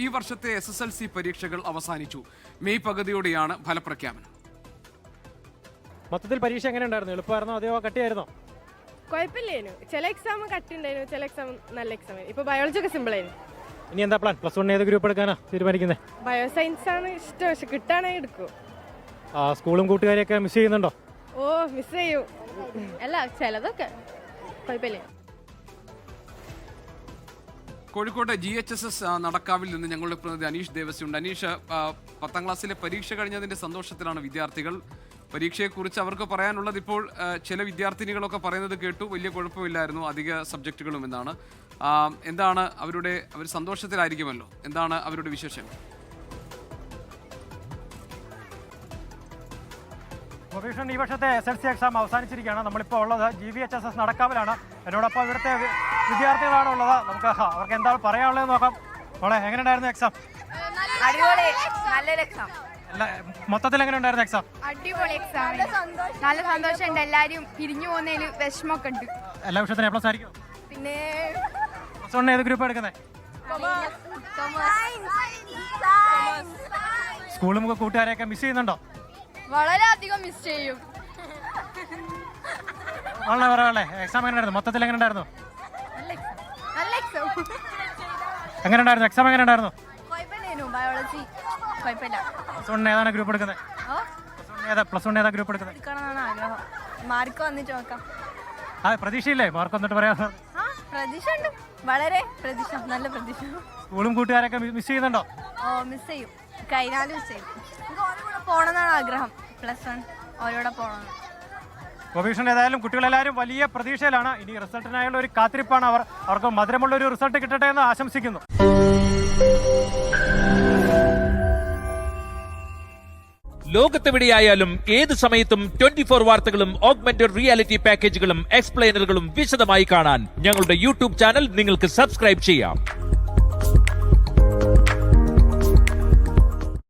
ഈ വർഷത്തെ SSLC പരീക്ഷകൾ അവസാനിച്ചു. മെയ് പകുതിയോടെയാണ് ഫലപ്രഖ്യാപനം. മൊത്തത്തിൽ പരീക്ഷ എങ്ങനെ ഉണ്ടായിരുന്നു? എളുപ്പമായിരുന്നോ അതെയോ കട്ടിയായിരുന്നോ? കുഴപ്പമില്ലായിരുന്നു. ചില എക്സാം കട്ടുണ്ടായിരുന്നു, ചില എക്സാം നല്ല എക്സാം. ഇപ്പൊ ബയോളജി ഒക്കെ സിമ്പിൾ ആയിരുന്നു. ഇനി എന്താ പ്ലാൻ? +1 ഏത് ഗ്രൂപ്പ് എടുക്കാനാ തീരുമാനിക്കുന്നത്? ബയോസയൻസ് ആണ് ഇഷ്ടം, പക്ഷെ കിട്ടാണെങ്കിൽ എടുക്കും. സ്കൂളും കൂട്ടുകാരെയൊക്കെ മിസ് ചെയ്യുന്നുണ്ടോ? ഓ, മിസ് ചെയ്യും. അല്ല, ചിലതൊക്കെ കുഴപ്പമില്ല. കോഴിക്കോട് GHSS നടക്കാവിൽ നിന്ന് ഞങ്ങളുടെ പ്രതിനിധി അനീഷ് ദേവസ്യുണ്ട്. അനീഷ്, 10ാം ക്ലാസ്സിലെ പരീക്ഷ കഴിഞ്ഞതിന്റെ സന്തോഷത്തിലാണ് വിദ്യാർത്ഥികൾ. പരീക്ഷയെക്കുറിച്ച് അവർക്ക് പറയാനുള്ളത് ഇപ്പോൾ ചില വിദ്യാർത്ഥിനികളൊക്കെ പറയുന്നത് കേട്ടു, വലിയ കുഴപ്പമില്ലായിരുന്നു അധിക സബ്ജക്റ്റുകളും എന്നാണ്. എന്താണ് അവർ സന്തോഷത്തിലായിരിക്കുമല്ലോ, എന്താണ് അവരുടെ വിശേഷങ്ങൾ? ഈ വർഷത്തെ SSLC എക്സാം അവസാനിച്ചിരിക്കുകയാണ്. നമ്മളിപ്പോൾ ഉള്ളത് GVHSS നടക്കാവിലാണ്. എന്നോടൊപ്പം ഇവിടുത്തെ വിദ്യാർത്ഥികളാണ് ഉള്ളത്. നമുക്ക് അവർക്ക് എന്താണ് പറയാനുള്ളത് നോക്കാം. മോളെ, എങ്ങനെ ഉണ്ടായിരുന്നു എക്സാം? അടിപൊളി, നല്ലൊരു എക്സാം. മൊത്തത്തിൽ എങ്ങനെ ഉണ്ടായിരുന്നു എക്സാം? അടിപൊളി എക്സാം, നല്ല സന്തോഷമുണ്ട്. എല്ലാരും പിരിഞ്ഞു പോകുന്നതിൽ വിഷമമൊക്കെ ഉണ്ട്. എല്ലാ വിഷയത്തിനും A+ ആയിരിക്കും. പിന്നെ +1 ഏത് ഗ്രൂപ്പ് എടുക്കുന്നത്? സ്കൂളും കൂട്ടുകാരെയൊക്കെ മിസ് ചെയ്യുന്നുണ്ടോ? വളരെയധികം മിസ് ചെയ്യും. വളരെ എക്സാം എങ്ങനെ ഉണ്ടായിരുന്നു? മൊത്തത്തിൽ എങ്ങനെ ഉണ്ടായിരുന്നു? നല്ല എക്സാം. എങ്ങനെ ഉണ്ടായിരുന്നു എക്സാം? എങ്ങനെ ഉണ്ടായിരുന്നു? കുഴപ്പമില്ലായിരുന്നു. ബയോളജി കുഴപ്പമില്ല. +1 ഏതാണ് ഗ്രൂപ്പ് എടുക്കുന്നത്? +1 ഏതാ ഗ്രൂപ്പ് എടുക്കുന്നത്? എടുക്കണമെന്നാണ് ആഗ്രഹം. മാർക്ക് വന്നിട്ട് നോക്കാം. പ്രതീക്ഷയില്ലേ മാർക്ക് വന്നിട്ട് പറയാം? പ്രതീക്ഷ ഉണ്ട്, വളരെ പ്രതീക്ഷ, നല്ല പ്രതീക്ഷ. സ്കൂളും കൂട്ടുകാരൊക്കെ മിസ് ചെയ്യുന്നുണ്ടോ? ഓ, മിസ് ചെയ്യും. കഴിഞ്ഞാലും മിസ് ചെയ്യും. എനിക്ക് ഓരോ കൂടെ പോകണമെന്നാണ് ആഗ്രഹം. +1 ഓരോടെ പോകണം. ഗോപീഷൻ, ഏതായാലും കുട്ടികളെല്ലാവരും വലിയ പ്രതീക്ഷയിലാണ്. ഇനി റിസൾട്ടിനായുള്ള ഒരു കാത്തിരിപ്പാണ്. അവർക്ക് മധുരമുള്ള ഒരു റിസൾട്ട് കിട്ടട്ടെ എന്ന് ആശംസിക്കുന്നു. ലോകത്തെവിടെയായാലും ഏത് സമയത്തും 24 വാർത്തകളും ഓഗ്മെന്റഡ് റിയാലിറ്റി പാക്കേജുകളും എക്സ്പ്ലെയിനറുകളും വിശദമായി കാണാൻ ഞങ്ങളുടെ YouTube ചാനൽ നിങ്ങൾക്ക് സബ്സ്ക്രൈബ് ചെയ്യാം.